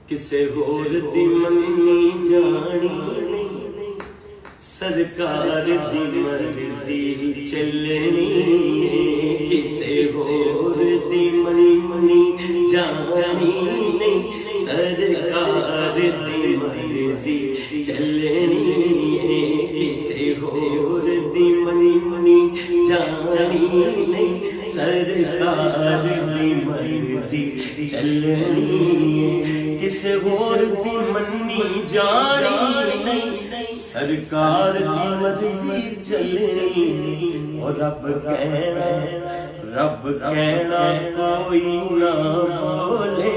کسے ہور دی مننی جانی سرکار دی مرضی چلنی کسے ہور دی مننی جانی سرکار دی مرضی چلنی کسے ہور دی مننی جانی سرکار دی مرضی چلنی کسے ہور دی مننی جانی نہیں سرکار دی مرضی چلنی اور رب کہنا کوئی نہ بولے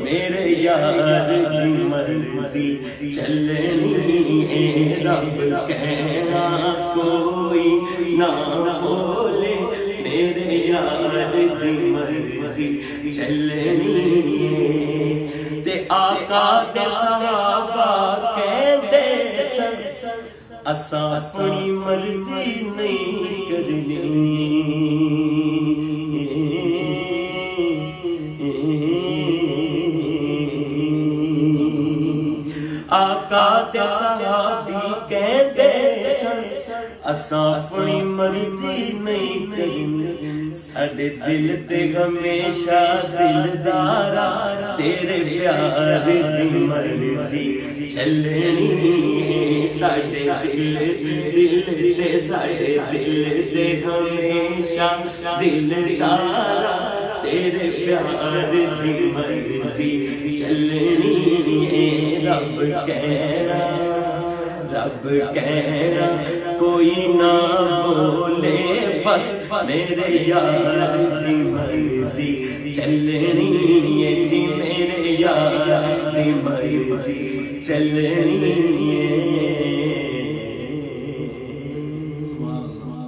میرے یار دی مرضی چلنی رب کہنا کوئی نہ بولے میرے یار دی مرضی چلنی تے آقا تے صحابہ کہندے سن اساں اپنی مرضی نہیں کرنی آقا تے صحابی کہندے سن اساں اپنی مرضی نہیں کرنی ساڈے دل تے ہمیشہ دلدارا تیرے پیار دی مرضی چلنی ساڈے دل تے ساڈے دل تے ہمیشہ دلدارا تیرے پیار دی مرضی چلنی رب کہنا کوئی نہ بولے بس میرے یار دی مرضی چلنی جی میرے یار دی مرضی چلنی